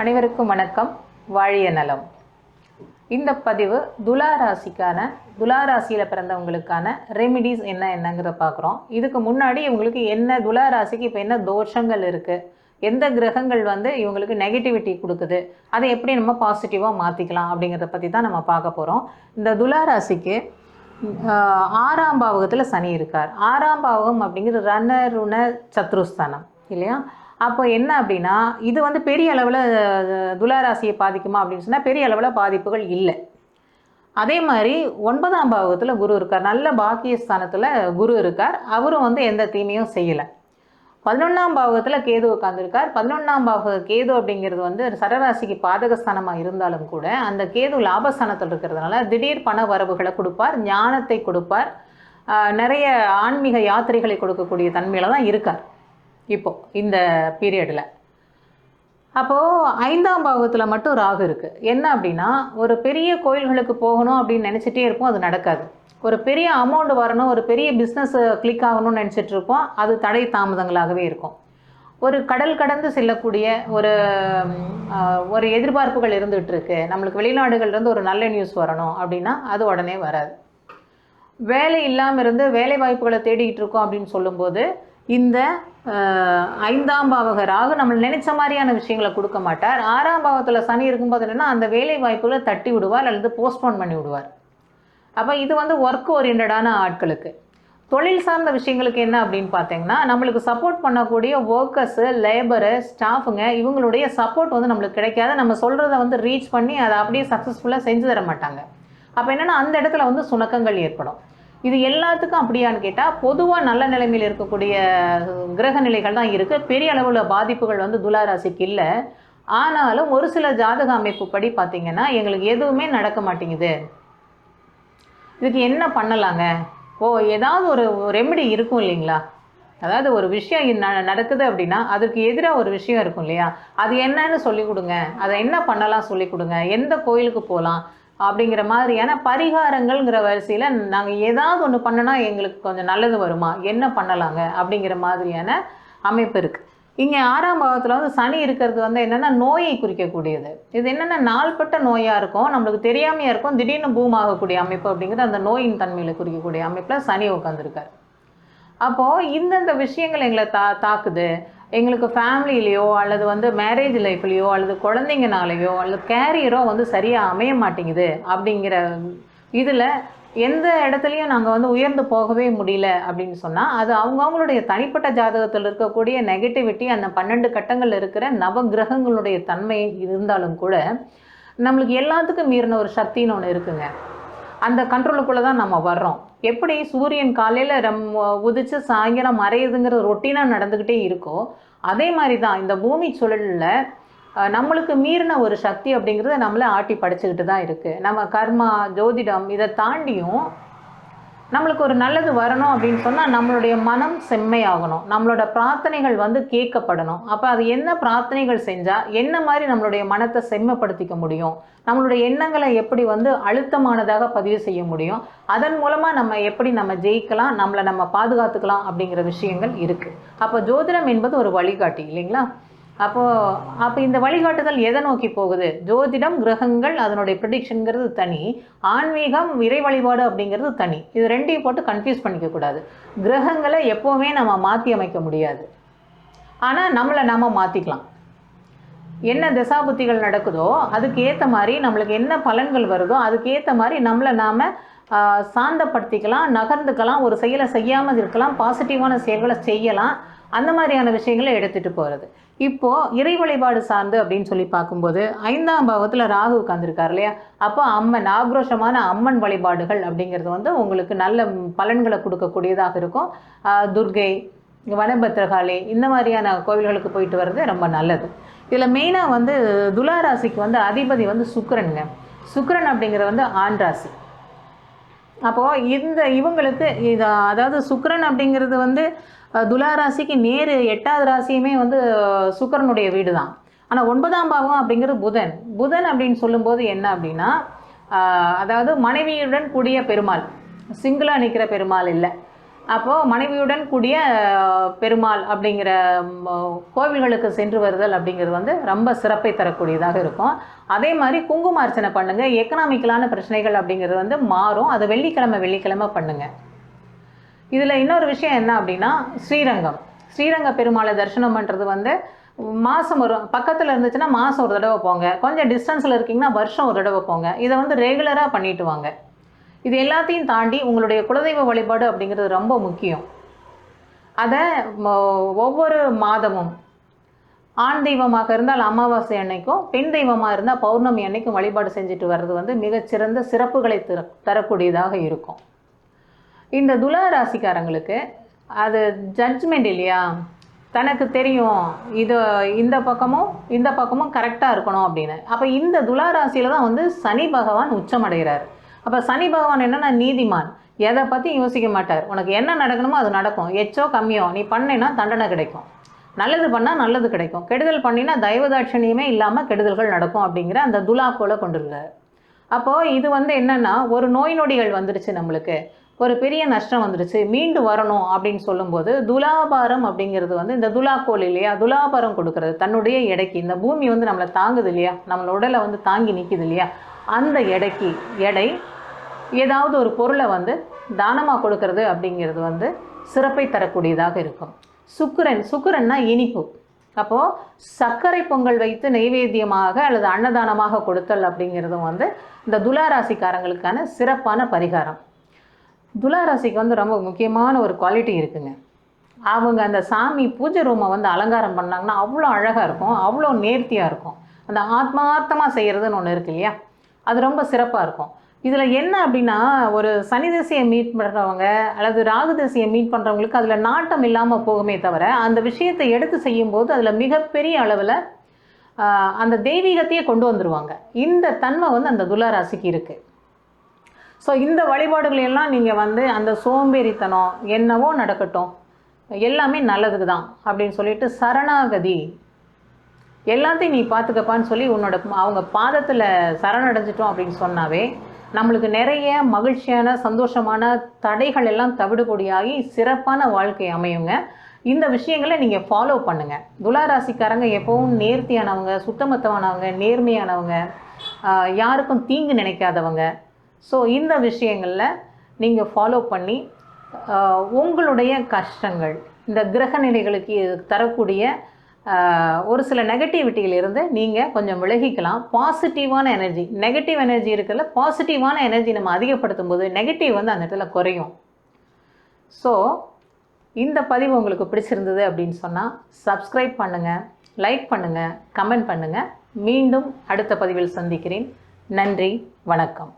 அனைவருக்கும் வணக்கம். வாழிய நலம். இந்த பதிவு துலா ராசியில் பிறந்தவங்களுக்கான ரெமிடிஸ் என்னங்கிறத பார்க்குறோம். இதுக்கு முன்னாடி இவங்களுக்கு என்ன துலா ராசிக்கு இப்போ என்ன தோஷங்கள் இருக்குது, எந்த கிரகங்கள் இவங்களுக்கு நெகட்டிவிட்டி கொடுக்குது, அதை எப்படி நம்ம பாசிட்டிவாக மாற்றிக்கலாம் அப்படிங்கிறத பற்றி தான் நம்ம பார்க்க போகிறோம். இந்த துலா ராசிக்கு 6ஆம் பாவகத்தில் சனி இருக்கார். 6ஆம் பாவகம் அப்படிங்கிறது ரணருண சத்ருஸ்தானம் இல்லையா? அப்போ என்ன அப்படின்னா, இது பெரிய அளவில் துளாராசியை பாதிக்குமா அப்படின்னு சொன்னால் பெரிய அளவில் பாதிப்புகள் இல்லை. அதே மாதிரி 9ஆம் பாவகத்தில் குரு இருக்கார். நல்ல பாக்கியஸ்தானத்தில் குரு இருக்கார். அவரும் எந்த தீமையும் செய்யலை. 11ஆம் பாவகத்தில் கேது உட்காந்துருக்கார். 11ஆம் பாவக கேது அப்படிங்கிறது சரராசிக்கு பாதகஸ்தானமாக இருந்தாலும் கூட அந்த கேது லாபஸ்தானத்தில் இருக்கிறதுனால திடீர் பண வரவுகளை கொடுப்பார், ஞானத்தை கொடுப்பார், நிறைய ஆன்மீக யாத்திரைகளை கொடுக்கக்கூடிய தன்மையில் தான் இருக்கார் இப்போது இந்த பீரியடில். அப்போது 5ஆம் பாவகத்தில் மட்டும் ராகு இருக்குது. என்ன அப்படின்னா, ஒரு பெரிய கோயில்களுக்கு போகணும் அப்படின்னு நினச்சிட்டே இருப்போம், அது நடக்காது. ஒரு பெரிய அமௌண்ட் வரணும், ஒரு பெரிய பிஸ்னஸ் கிளிக் ஆகணும்னு நினச்சிட்டு இருப்போம், அது தடை தாமதங்களாகவே இருக்கும். ஒரு கடல் கடந்து செல்லக்கூடிய ஒரு எதிர்பார்ப்புகள் இருந்துகிட்ருக்கு, நம்மளுக்கு வெளிநாடுகள்லேருந்து ஒரு நல்ல நியூஸ் வரணும் அப்படின்னா அது உடனே வராது. வேலை இல்லாமல் இருந்து வேலை வாய்ப்புகளை தேடிக்கிட்டு இருக்கோம் அப்படின்னு சொல்லும்போது இந்த 5ஆம் பாவக ராகு நம்ம நினைச்ச மாதிரியான விஷயங்களை கொடுக்க மாட்டார். 6ஆம் பாவத்தில் சனி இருக்கும்போது என்னென்னா, அந்த வேலை வாய்ப்புகளை தட்டி விடுவார் அல்லது போஸ்ட்போன் பண்ணி விடுவார். அப்போ இது ஒர்க் ஓரியன்டான ஆட்களுக்கு. தொழில் சார்ந்த விஷயங்களுக்கு என்ன அப்படின்னு பார்த்தீங்கன்னா, நம்மளுக்கு சப்போர்ட் பண்ணக்கூடிய ஒர்க்கர்ஸு, லேபரு, ஸ்டாஃபுங்க இவங்களுடைய சப்போர்ட் நம்மளுக்கு கிடைக்காது. நம்ம சொல்கிறத ரீச் பண்ணி அதை அப்படியே சக்ஸஸ்ஃபுல்லாக செஞ்சு தர மாட்டாங்க. அப்போ என்னென்னா, அந்த இடத்துல சுணக்கங்கள் ஏற்படும். இது எல்லாத்துக்கும் அப்படியான்னு கேட்டால், பொதுவாக நல்ல நிலைமையில் இருக்கக்கூடிய கிரக நிலைகள் தான் இருக்குது. பெரிய அளவில் பாதிப்புகள் துளாராசிக்கு இல்லை. ஆனாலும் ஒரு சில ஜாதக அமைப்பு படி பார்த்திங்கன்னா, எங்களுக்கு எதுவுமே நடக்க மாட்டேங்குது, இதுக்கு என்ன பண்ணலாங்க, ஏதாவது ஒரு ரெமெடி இருக்கும் இல்லைங்களா? அதாவது ஒரு விஷயம் நடக்குது அப்படின்னா அதுக்கு எதிராக ஒரு விஷயம் இருக்கும் இல்லையா? அது என்னன்னு சொல்லிக் கொடுங்க, அதை என்ன பண்ணலாம் சொல்லிக் கொடுங்க, எந்த கோயிலுக்கு போகலாம் அப்படிங்கிற மாதிரியான பரிகாரங்கள்ங்கிற வரிசையில் நாங்கள் ஏதாவது ஒன்று பண்ணினா எங்களுக்கு கொஞ்சம் நல்லது வருமா, என்ன பண்ணலாங்க அப்படிங்கிற மாதிரியான அமைப்பு இருக்குது. இங்கே 6ஆம் பாவத்தில் சனி இருக்கிறது என்னென்னா, நோயை குறிக்கக்கூடியது. இது என்னென்னா, நாள்பட்ட நோயாக இருக்கும், நம்மளுக்கு தெரியாமையாக இருக்கும், திடீர்னு பூமாகக்கூடிய அமைப்பு அப்படிங்கிறது அந்த நோயின் தன்மையில் குறிக்கக்கூடிய அமைப்பில் சனி உட்காந்துருக்கார். அப்போது இந்தந்த விஷயங்கள் எங்களை தாக்குது, எங்களுக்கு ஃபேமிலியிலையோ அல்லது மேரேஜ் லைஃப்லையோ அல்லது குழந்தைங்கனாலேயோ அல்லது கேரியரோ சரியாக அமைய மாட்டேங்குது அப்படிங்கிற இதில் எந்த இடத்துலையும் நாங்கள் உயர்ந்து போகவே முடியல அப்படின்னு சொன்னால், அது அவங்கவுங்களுடைய தனிப்பட்ட ஜாதகத்தில் இருக்கக்கூடிய நெகட்டிவிட்டி, அந்த 12 கட்டங்கள் இருக்கிற நவகிரகங்களுடைய தன்மை இருந்தாலும் கூட நம்மளுக்கு எல்லாத்துக்கும் மீறின ஒரு சக்தின்னு ஒன்று இருக்குங்க. அந்த கண்ட்ரோலுக்குள்ளே தான் நம்ம வர்றோம். எப்படி சூரியன் காலையில் உதித்து சாயங்காலம் மறையுதுங்கிற ரொட்டீனாக நடந்துக்கிட்டே இருக்கோ, அதே மாதிரி தான் இந்த பூமி சுழலில் நம்மளுக்கு மீறின ஒரு சக்தி அப்படிங்கிறத நம்மளை ஆட்டி படைச்சிக்கிட்டு தான் இருக்குது. நம்ம கர்மா, ஜோதிடம் இதை தாண்டியும் நம்மளுக்கு ஒரு நல்லது வரணும் அப்படின்னு சொன்னால் நம்மளுடைய மனம் செம்மையாகணும், நம்மளோட பிரார்த்தனைகள் கேட்கப்படணும். அப்போ அது என்ன பிரார்த்தனைகள் செஞ்சால் என்ன மாதிரி நம்மளுடைய மனத்தை செம்மைப்படுத்திக்க முடியும், நம்மளுடைய எண்ணங்களை எப்படி அழுத்தமானதாக பதிவு செய்ய முடியும், அதன் மூலமாக நம்ம எப்படி நம்ம ஜெயிக்கலாம், நம்மளை நம்ம பாதுகாத்துக்கலாம் அப்படிங்கிற விஷயங்கள் இருக்குது. அப்போ ஜோதிடம் என்பது ஒரு வழிகாட்டி இல்லைங்களா? அப்போ இந்த வழிகாட்டுதல் எதை நோக்கி போகுது? ஜோதிடம், கிரகங்கள், அதனுடைய ப்ரெடிக்ஷனுங்கிறது தனி, ஆன்மீகம், இறை வழிபாடு அப்படிங்கிறது தனி. இது ரெண்டையும் போட்டு கன்ஃபியூஸ் பண்ணிக்கக்கூடாது. கிரகங்களை எப்போவுமே நம்ம மாற்றி அமைக்க முடியாது, ஆனால் நம்மளை நாம் மாற்றிக்கலாம். என்ன தசாபுத்திகள் நடக்குதோ அதுக்கு ஏற்ற மாதிரி நம்மளுக்கு என்ன பலன்கள் வருதோ அதுக்கேற்ற மாதிரி நம்மளை நாம் சாந்தப்படுத்திக்கலாம், நகர்ந்துக்கலாம், ஒரு செயலை செய்யாமல் இருக்கலாம், பாசிட்டிவான செயல்களை செய்யலாம். அந்த மாதிரியான விஷயங்களை எடுத்துகிட்டு போகிறது. இப்போது இறை வழிபாடு சார்ந்து அப்படின்னு சொல்லி பார்க்கும்போது 5ஆம் பாவத்தில் ராகு உட்காந்துருக்கார் இல்லையா? அப்போ அம்மன், ஆக்ரோஷமான அம்மன் வழிபாடுகள் அப்படிங்கிறது உங்களுக்கு நல்ல பலன்களை கொடுக்கக்கூடியதாக இருக்கும். துர்கை, வனபத்ரகாளி இந்த மாதிரியான கோவில்களுக்கு போயிட்டு வர்றது ரொம்ப நல்லது. இதில் மெயினாக துளாராசிக்கு அதிபதி சுக்கிரனுங்க. சுக்கிரன் அப்படிங்கிறது ஆண் ராசி. அப்போது இவங்களுக்கு அதாவது சுக்கிரன் அப்படிங்கிறது துளாராசிக்கு நேரு 8வது ராசியுமே சுக்கிரனுடைய வீடு தான். ஆனால் 9ஆம் பாவம் அப்படிங்கிறது புதன் அப்படின்னு சொல்லும்போது என்ன அப்படின்னா, அதாவது மனைவியுடன் கூடிய பெருமாள், சிங்கிளாக நிற்கிற பெருமாள் இல்லை. அப்போது மனைவியுடன் கூடிய பெருமாள் அப்படிங்கிற கோவில்களுக்கு சென்று வருதல் அப்படிங்கிறது வந்து ரொம்ப சிறப்பை தரக்கூடியதாக இருக்கும். அதே மாதிரி குங்கும அர்ச்சனை பண்ணுங்கள். எக்கனாமிக்கலான பிரச்சனைகள் அப்படிங்கிறது வந்து மாறும். அதை வெள்ளிக்கிழமை பண்ணுங்கள். இதில் இன்னொரு விஷயம் என்ன அப்படின்னா, ஸ்ரீரங்க பெருமாளை தரிசனம் பண்ணுறது வந்து மாதம் ஒரு பக்கத்தில் இருந்துச்சுன்னா மாதம் ஒரு தடவை போங்க. கொஞ்சம் டிஸ்டன்ஸில் இருக்கீங்கன்னா வருஷம் ஒரு தடவை போங்க. இதை வந்து ரெகுலராக பண்ணிட்டு வாங்க. இது எல்லாத்தையும் தாண்டி உங்களுடைய குலதெய்வ வழிபாடு அப்படிங்கிறது ரொம்ப முக்கியம். அதை ஒவ்வொரு மாதமும் ஆண் தெய்வமாக இருந்தால் அமாவாசை அன்னைக்கும், பெண் தெய்வமாக இருந்தால் பௌர்ணமி அன்னைக்கும் வழிபாடு செஞ்சுட்டு வர்றது வந்து மிகச்சிறந்த சிறப்புகளை தரக்கூடியதாக இருக்கும். இந்த துலா ராசிக்காரங்களுக்கு அது ஜட்ஜ்மெண்ட் இல்லையா, தனக்கு தெரியும் இது இந்த பக்கமும் கரெக்டாக இருக்கணும் அப்படின்னு. அப்போ இந்த துலா ராசியில் தான் வந்து சனி பகவான் உச்சமடைகிறார். அப்போ சனி பகவான் என்னன்னா நீதிமான், எதை பற்றி யோசிக்க மாட்டார். உனக்கு என்ன நடக்கணுமோ அது நடக்கும். எச்சோ கம்மியோ நீ பண்ணினா தண்டனை கிடைக்கும், நல்லது பண்ணால் நல்லது கிடைக்கும், கெடுதல் பண்ணினா தயவுதாட்சணியமே இல்லாமல் கெடுதல்கள் நடக்கும் அப்படிங்கிற அந்த துலாக்கோலை கொண்டிருக்கார். அப்போது இது வந்து என்னென்னா, ஒரு நோய் நொடிகள் வந்துடுச்சு, நம்மளுக்கு ஒரு பெரிய நஷ்டம் வந்துடுச்சு, மீண்டு வரணும் அப்படின்னு சொல்லும்போது துலாபாரம் அப்படிங்கிறது வந்து இந்த துலாக்கோல் இல்லையா, துலாபாரம் கொடுக்கறது. தன்னுடைய எடைக்கு இந்த பூமி வந்து நம்மளை தாங்குது இல்லையா, நம்மளோட உடலை வந்து தாங்கி நிற்கிது இல்லையா, அந்த எடை ஏதாவது ஒரு பொருளை வந்து தானமாக கொடுக்கறது அப்படிங்கிறது வந்து சிறப்பை தரக்கூடியதாக இருக்கும். சுக்கிரன்னா இனிப்பு. அப்போது சர்க்கரை பொங்கல் வைத்து நைவேத்தியமாக அல்லது அன்னதானமாக கொடுத்தல் அப்படிங்கிறதும் வந்து இந்த துலாராசிக்காரங்களுக்கான சிறப்பான பரிகாரம். துலாராசிக்கு வந்து ரொம்ப முக்கியமான ஒரு குவாலிட்டி இருக்குங்க. அவங்க அந்த சாமி பூஜை ரூமை வந்து அலங்காரம் பண்ணாங்கன்னா அவ்வளோ அழகாக இருக்கும், அவ்வளோ நேர்த்தியாக இருக்கும். அந்த ஆத்மார்த்தமாக செய்கிறதுன்னு ஒன்று இருக்கு இல்லையா, அது ரொம்ப சிறப்பாக இருக்கும். இதில் என்ன அப்படின்னா, ஒரு சனி திசையை மீட் பண்ணுறவங்க அல்லது ராகு திசையை மீட் பண்ணுறவங்களுக்கு அதில் நாட்டம் இல்லாமல் போகுமே தவிர, அந்த விஷயத்தை எடுத்து செய்யும்போது அதில் மிகப்பெரிய அளவில் அந்த தெய்வீகத்தையே கொண்டு வந்துடுவாங்க. இந்த தன்மை வந்து அந்த துலாராசிக்கு இருக்குது. ஸோ இந்த வழிபாடுகளெல்லாம் நீங்கள் வந்து அந்த சோம்பேறித்தனம் என்னவோ நடக்கட்டும், எல்லாமே நல்லதுக்கு தான் அப்படின்னு சொல்லிட்டு சரணாகதி, எல்லாத்தையும் நீ பார்த்துக்கப்பான்னு சொல்லி அவங்க பாதத்தில் சரணடைஞ்சிட்டோம் அப்படின்னு சொன்னாவே நம்மளுக்கு நிறைய மகிழ்ச்சியான சந்தோஷமான தடைகள் எல்லாம் தவிடுபொடியாகி சிறப்பான வாழ்க்கை அமையுங்க. இந்த விஷயங்களை நீங்கள் ஃபாலோ பண்ணுங்கள். துலாராசிக்காரங்க எப்பவும் நேர்த்தியானவங்க, சுத்தமத்தமானவங்க, நேர்மையானவங்க, யாருக்கும் தீங்கு நினைக்காதவங்க. ஸோ இந்த விஷயங்களில் நீங்கள் ஃபாலோ பண்ணி உங்களுடைய கஷ்டங்கள், இந்த கிரக நிலைகளுக்கு தரக்கூடிய ஒரு சில நெகட்டிவிட்டியிலிருந்து நீங்கள் கொஞ்சம் விலகிக்கலாம். பாசிட்டிவான எனர்ஜி, நெகட்டிவ் எனர்ஜி இருக்குல்ல, பாசிட்டிவான எனர்ஜி நம்ம அதிகப்படுத்தும் போது நெகட்டிவ் வந்து அந்த இடத்துல குறையும். ஸோ இந்த பதிவு உங்களுக்கு பிடிச்சிருந்தது அப்படின்னு சொன்னால் சப்ஸ்கிரைப் பண்ணுங்கள், லைக் பண்ணுங்கள், கமெண்ட் பண்ணுங்கள். மீண்டும் அடுத்த பதிவில் சந்திக்கிறேன். நன்றி, வணக்கம்.